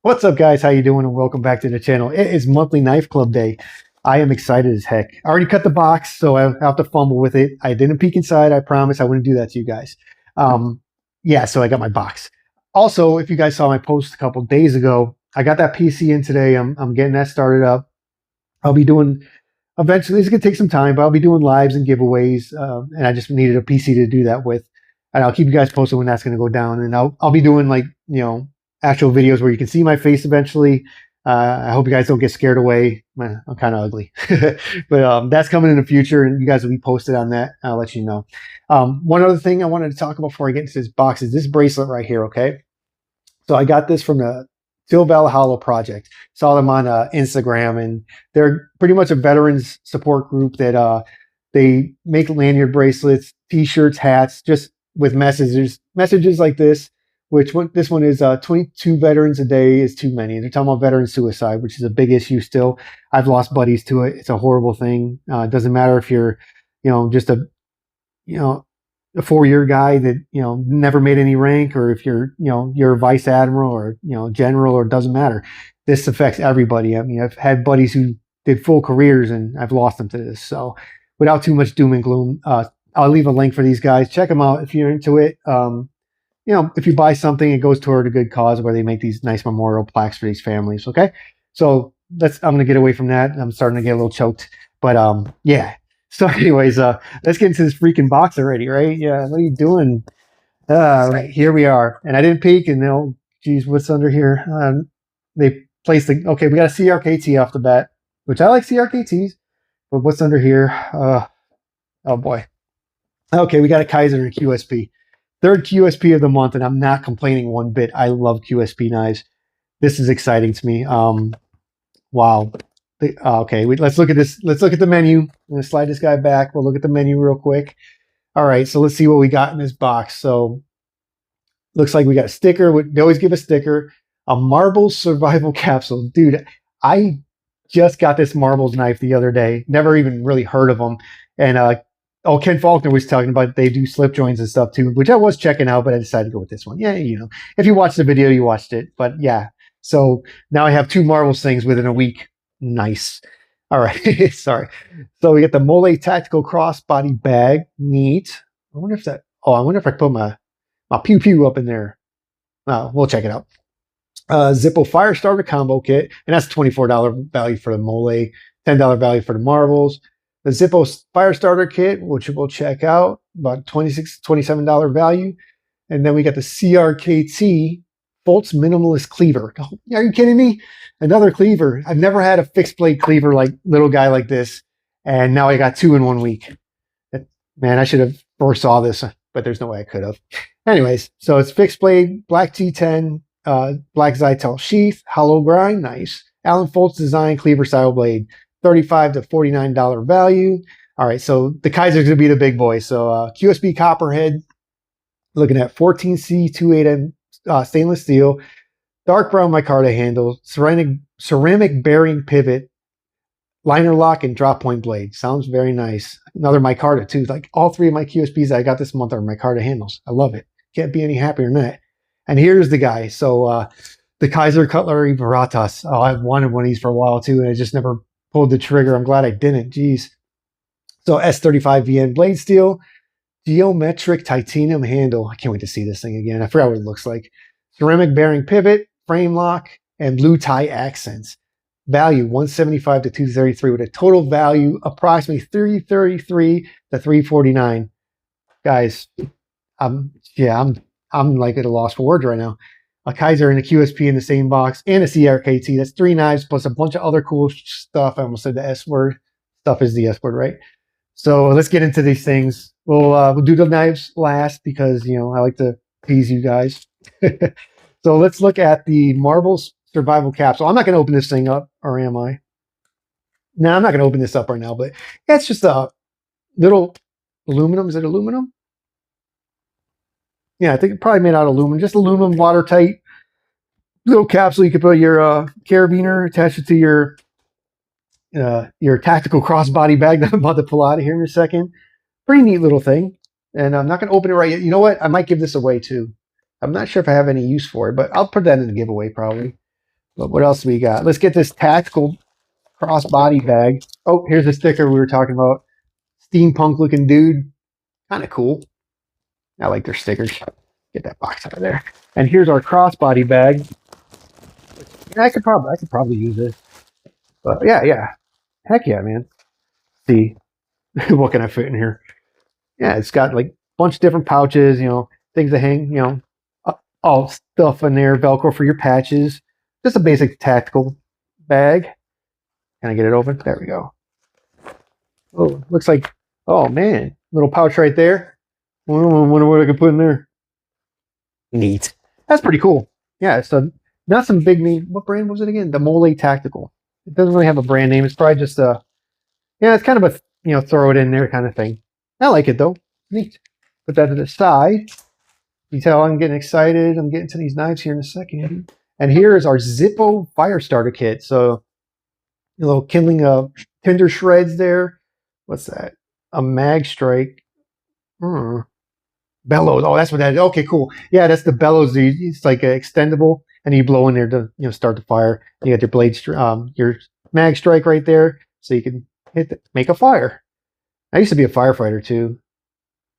What's up, guys? How you doing? And welcome back to the channel. It is monthly knife club day. I am excited as heck. I already cut the box, so I have to fumble with it. I didn't peek inside. I promise I wouldn't do that to you guys. Um, yeah, so I got my box. Also, if you guys saw my post a couple days ago, I got that PC in today. I'm getting that started up. I'll be doing eventually. It's gonna take some time, but I'll be doing lives and giveaways. And I just needed a PC to do that with, and I'll keep you guys posted when that's gonna go down. And I'll be doing like actual videos where you can see my face eventually. I hope you guys don't get scared away. Man, I'm kind of ugly, but that's coming in the future, and you guys will be posted on that. I'll let you know. One other thing I wanted to talk about before I get into this box is this bracelet right here. Okay, so I got this from the Phil Valhalla project. Saw them on Instagram, and they're pretty much a veterans support group that they make lanyard bracelets, T-shirts, hats, just with messages like this. This one is 22 veterans a day is too many. They're talking about veteran suicide, which is a big issue still. I've lost buddies to it. It's a horrible thing. It doesn't matter if you're, just you know, a 4-year guy that never made any rank, or if you're a vice admiral or general, or it doesn't matter. This affects everybody. I mean, I've had buddies who did full careers, and I've lost them to this. So without too much doom and gloom, I'll leave a link for these guys. Check them out if you're into it. If you buy something, it goes toward a good cause where they make these nice memorial plaques for these families. Okay, so I'm gonna get away from that. I'm starting to get a little choked, but yeah. So, anyways, let's get into this freaking box already, right? Yeah, what are you doing? Right, here we are, and I didn't peek, and geez, what's under here? They placed okay. We got a CRKT off the bat, which I like CRKTs, but what's under here? Oh boy. Okay, we got a Kaiser and a QSP. Third QSP of the month, and I'm not complaining one bit. I love QSP knives. This is exciting to me. Wow. Okay, let's look at this. Let's look at the menu. I'm going to slide this guy back. We'll look at the menu real quick. All right, so let's see what we got in this box. So looks like we got a sticker. They always give a sticker. A Marbles survival capsule. Dude, I just got this Marbles knife the other day. Never even really heard of them. And Ken Faulkner was talking about they do slip joints and stuff too, which I was checking out, but I decided to go with this one. Yeah, if you watched the video, you watched it. But yeah, so now I have two Marbles things within a week. Nice. All right, sorry. So we get the Mole Tactical Crossbody Bag. Neat. I wonder if I put my pew pew up in there. We'll check it out. Zippo Firestarter Combo Kit, and that's $24 value for the Mole, $10 value for the Marbles. The Zippo Firestarter Kit, which we'll check out, about $27 value. And then we got the CRKT Foltz Minimalist Cleaver. Are you kidding me? Another cleaver. I've never had a fixed blade cleaver like little guy like this, and now I got two in 1 week. Man, I should have foresaw this, but there's no way I could have. Anyways, so it's fixed blade, black T10, black Zytel sheath, hollow grind, nice. Alan Foltz design cleaver style blade, $35 to $49 value. All right, so the Kaiser's gonna be the big boy. So QSB Copperhead, looking at 14C28M stainless steel, dark brown micarta handle, ceramic bearing pivot, liner lock, and drop point blade. Sounds very nice. Another micarta too. Like all three of my QSPs I got this month are micarta handles. I love it. Can't be any happier than that. And here's the guy. So the Kaiser Cutlery Veritas. Oh, I've wanted one of these for a while too, and I just never pulled the trigger. I'm glad I didn't. Jeez. So S35VN blade steel, geometric titanium handle. I can't wait to see this thing again. I forgot what it looks like. Ceramic bearing pivot, frame lock, and blue tie accents. Value 175 to 233 with a total value approximately 333 to 349. Guys, I'm like at a loss for words right now. A Kaiser and a QSP in the same box, and a CRKT. That's three knives plus a bunch of other cool stuff. I almost said the S word. Stuff is the S word, right? So let's get into these things. We'll do the knives last because I like to tease you guys. So let's look at the Marbles survival capsule. I'm not going to open this thing up, or am I? No, I'm not going to open this up right now, but yeah, it's just a little aluminum. Is it aluminum? Yeah, I think it's probably made out of aluminum. Just aluminum, watertight little capsule. You could put your carabiner, attach it to your tactical crossbody bag that I'm about to pull out of here in a second. Pretty neat little thing. And I'm not going to open it right yet. You know what? I might give this away too. I'm not sure if I have any use for it, but I'll put that in the giveaway probably. But what else we got? Let's get this tactical crossbody bag. Oh, here's the sticker we were talking about. Steampunk looking dude. Kind of cool. I like their stickers. Get that box out of there. And here's our crossbody bag. Yeah, I could probably use this. But yeah. Heck yeah, man. See, what can I fit in here? Yeah, it's got like a bunch of different pouches, things to hang, all stuff in there, Velcro for your patches. Just a basic tactical bag. Can I get it open? There we go. Oh, looks like, oh man, little pouch right there. I wonder what I could put in there. Neat. That's pretty cool. Yeah, so not some big name. What brand was it again? The Mole Tactical. It doesn't really have a brand name. It's probably just it's kind of a, throw it in there kind of thing. I like it though. Neat. Put that to the side. You tell I'm getting excited. I'm getting to these knives here in a second. And here is our Zippo fire starter kit. So a little kindling of tinder shreds there. What's that? A mag strike. Bellows. Oh, that's what that is. Okay, cool. Yeah, that's the bellows. It's like extendable, and you blow in there to start the fire. You got your blade, your mag strike right there, so you can make a fire. I used to be a firefighter too.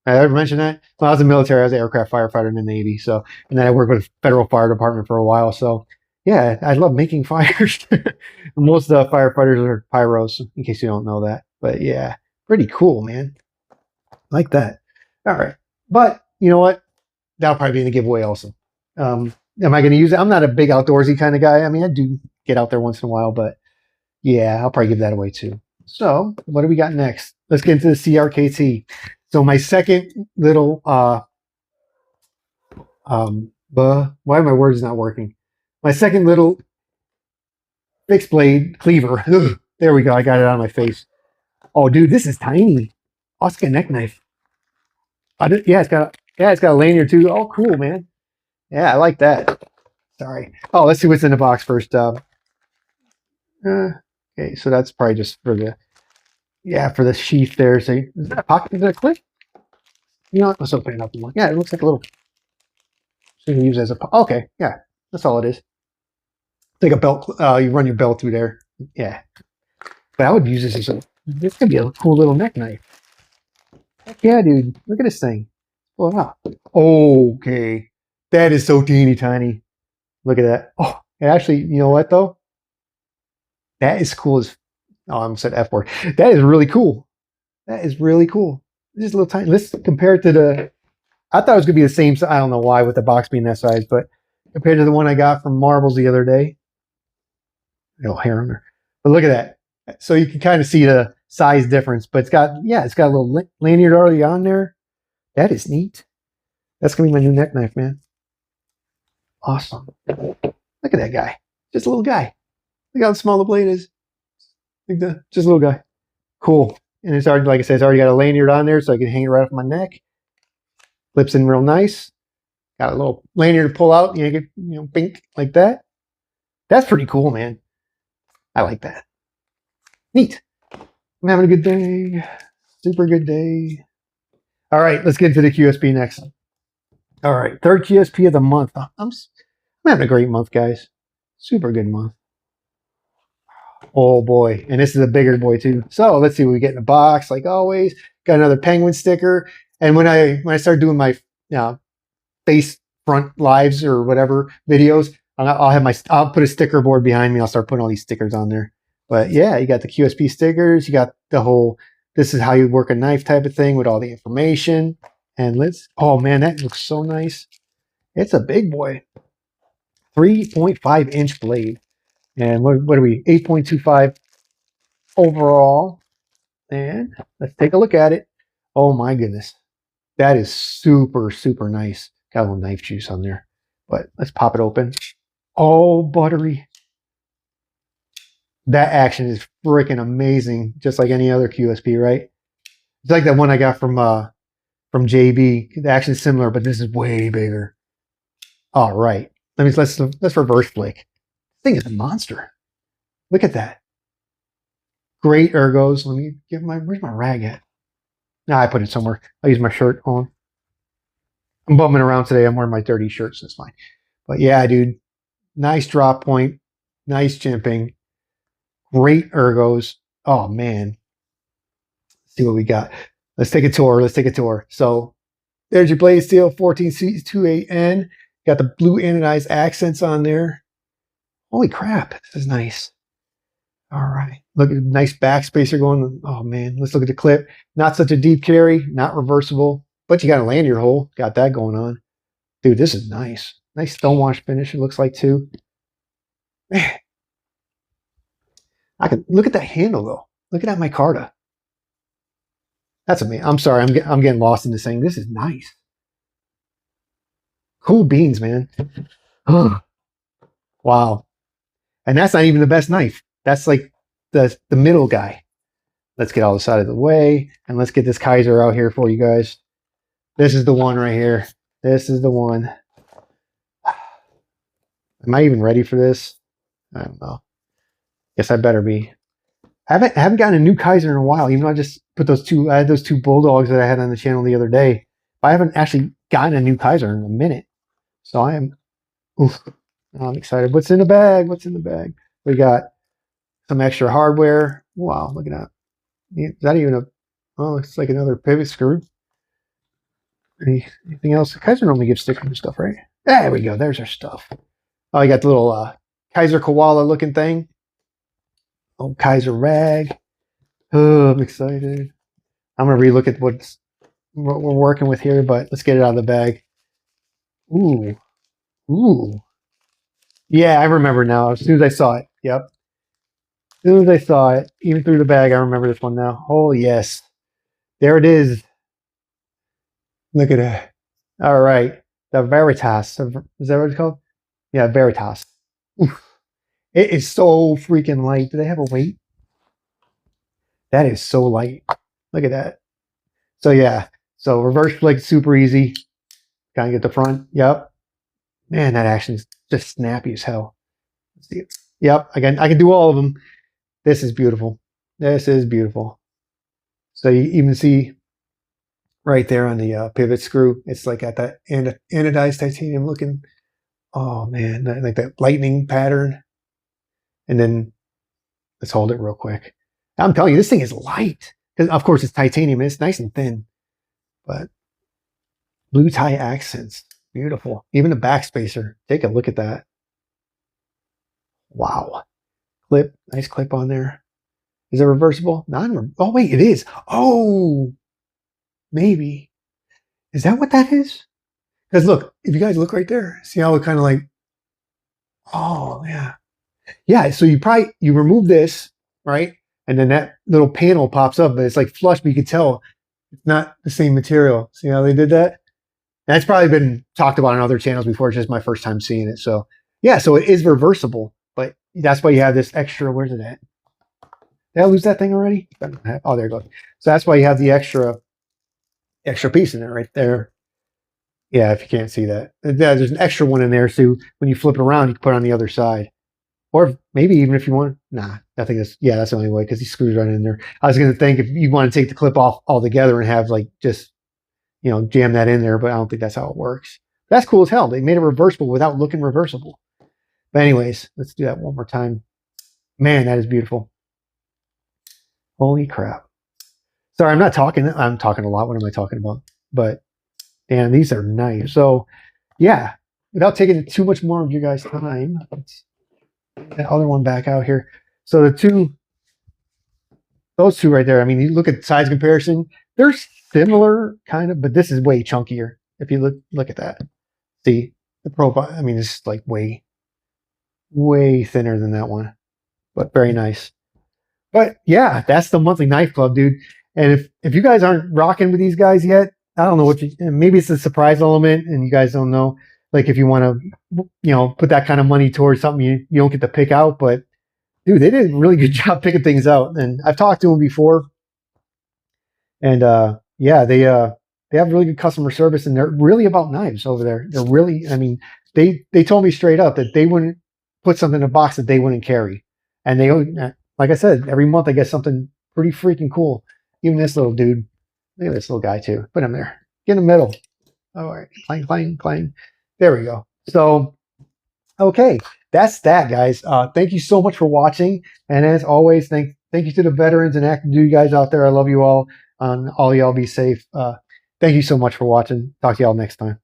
I ever mentioned that? When I was in the military, I was an aircraft firefighter in the Navy. So, and then I worked with the Federal Fire Department for a while. So, yeah, I love making fires. Most of the firefighters are pyros, in case you don't know that. But yeah, pretty cool, man. Like that. All right. But you know what? That'll probably be in the giveaway also. Am I going to use it? I'm not a big outdoorsy kind of guy. I mean, I do get out there once in a while, but yeah, I'll probably give that away too. So what do we got next? Let's get into the CRKT. So my second little, why are my words not working? My second little fixed blade cleaver. Ugh, there we go. I got it on my face. Oh, dude, this is tiny. Oscar neck knife. It's got a lanyard too. Oh, cool, man. Yeah, I like that. Sorry. Oh, let's see what's in the box first. Okay, so that's probably just for the sheath there. So is that a pocket? Is that a clip? Let's open it up more. Yeah, it looks like a little. So you can use it as a. Okay, yeah, that's all it is. It's like a belt. You run your belt through there. Yeah, but I would use this as a. This could be a cool little neck knife. Heck yeah, dude! Look at this thing. Wow. Okay, that is so teeny tiny. Look at that. Oh, and actually, you know what though? That is cool as. Oh, I almost said F word. That is really cool. That is really cool. Just a little tiny. Let's compare it to the. I thought it was gonna be the same. I don't know why with the box being that size, but compared to the one I got from Marbles the other day. No hair on there. But look at that. So you can kind of see the size difference. But it's got a little lanyard already on there. That is neat. That's gonna be my new neck knife, man. Awesome. Look at that guy. Just a little guy. Look how small the blade is. Just a little guy. Cool. And it's already, like I said, it's already got a lanyard on there, so I can hang it right off my neck. Clips in real nice. Got a little lanyard to pull out. Get, bink like that. That's pretty cool, man. I like that. Neat. I'm having a good day. Super good day. All right, let's get into the QSP next. All right, third QSP of the month. I'm having a great month, guys. Super good month. Oh boy, and this is a bigger boy too. So let's see what we get in the box. Like always, got another penguin sticker. And when I start doing my face front lives or whatever videos, I'll put a sticker board behind me. I'll start putting all these stickers on there. But yeah, you got the QSP stickers. You got the whole this is how you work a knife type of thing with all the information. And oh man, that looks so nice. It's a big boy, 3.5-inch blade. And what are we? 8.25 overall. And let's take a look at it. Oh my goodness. That is super, super nice. Got a little knife juice on there. But let's pop it open. Oh, buttery. That action is freaking amazing. Just like any other QSP, right? It's like that one I got from JB. The action is similar, but this is way bigger. All right. Let's reverse flick. Thing is a monster. Look at that. Great ergos. Let me get where's my rag at? I put it somewhere. I'll use my shirt on. I'm bumming around today. I'm wearing my dirty shirt, so it's fine. But yeah, dude, nice drop point. Nice chimping. Great ergos. Oh man. Let's see what we got. Let's take a tour. Let's take a tour. So there's your blade steel 14C28N. Got the blue anodized accents on there. Holy crap. This is nice. All right. Look at nice backspacer going. Oh man. Let's look at the clip. Not such a deep carry, not reversible, but you got a lanyard hole. Got that going on. Dude, this is nice. Nice stonewash finish, it looks like too. Man. I can look at that handle though. Look at that micarta. That's amazing. I'm sorry, I'm getting lost in this thing. This is nice. Cool beans, man. Wow. And that's not even the best knife. That's like the middle guy. Let's get all this out of the way and let's get this Kizer out here for you guys. This is the one right here. This is the one. Am I even ready for this? I don't know. Guess I better be. I haven't gotten a new Kizer in a while, even though I just put I had those 2 Bulldogs that I had on the channel the other day. But I haven't actually gotten a new Kizer in a minute. So I'm excited. What's in the bag? What's in the bag? We got some extra hardware. Wow, look at that. Is that even a, oh, it's like another pivot screw. Anything else? Kizer normally gives stickers and stuff, right? There we go. There's our stuff. Oh, you got the little Kizer koala looking thing. Oh, Kizer rag. Oh, I'm excited. I'm going to relook at what we're working with here, but let's get it out of the bag. Ooh. Ooh. Yeah, I remember now. As soon as I saw it. Yep. As soon as I saw it, even through the bag, I remember this one now. Oh, yes. There it is. Look at that. All right. The Veritas. Is that what it's called? Yeah, Veritas. Oof. It is so freaking light. Do they have a weight? That is so light. Look at that. So yeah. So reverse flick, super easy. Kind of get the front. Yep. Man, that action's just snappy as hell. Let's see it. Yep. I can do all of them. This is beautiful. This is beautiful. So you even see right there on the pivot screw, it's like at that anodized titanium looking. Oh man, like that lightning pattern. And then let's hold it real quick. I'm telling you, this thing is light. Because of course it's titanium and it's nice and thin. But blue tie accents. Beautiful. Even the backspacer. Take a look at that. Wow. Clip. Nice clip on there. Is it reversible? Oh, wait, it is. Oh, maybe. Is that what that is? Because look, if you guys look right there, see how it kind of like, oh, yeah. Yeah, so you remove this, right? And then that little panel pops up, but it's like flush, but you can tell it's not the same material. See how they did that? And that's probably been talked about on other channels before. It's just my first time seeing it. So yeah, so it is reversible, but that's why you have this extra. Where's it at? Did I lose that thing already? Oh, there it goes. So that's why you have the extra piece in it right there. Yeah, if you can't see that. There's an extra one in there, so when you flip it around, you can put it on the other side. Or maybe even if you want, nah, I think that's the only way because he screws right in there. I was going to think if you want to take the clip off altogether and have like just, jam that in there, but I don't think that's how it works. That's cool as hell. They made it reversible without looking reversible. But anyways, let's do that one more time. Man, that is beautiful. Holy crap. Sorry, I'm not talking. I'm talking a lot. What am I talking about? But damn, these are nice. So yeah, without taking too much more of you guys' time, let's get that other one back out here. So those two right there, I mean, you look at size comparison, they're similar kind of, but this is way chunkier. If you look at that, see the profile, I mean, it's like way thinner than that one, but very nice. But yeah, that's the monthly knife club, dude. And if you guys aren't rocking with these guys yet, I don't know what maybe it's a surprise element and you guys don't know, like if you want to, put that kind of money towards something you don't get to pick out, but dude, they did a really good job picking things out. And I've talked to them before. And yeah, they have really good customer service and they're really about knives over there. They're really, I mean, they told me straight up that they wouldn't put something in a box that they wouldn't carry. And they, like I said, every month I get something pretty freaking cool. Even this little dude. Look at this little guy too. Put him there. Get in the middle. All right. Clang, clang, clang. There we go. So, okay. that's that, guys. Thank you so much for watching. And as always, thank you to the veterans and active duty guys out there. I love you all. All y'all be safe. Thank you so much for watching. Talk to y'all next time.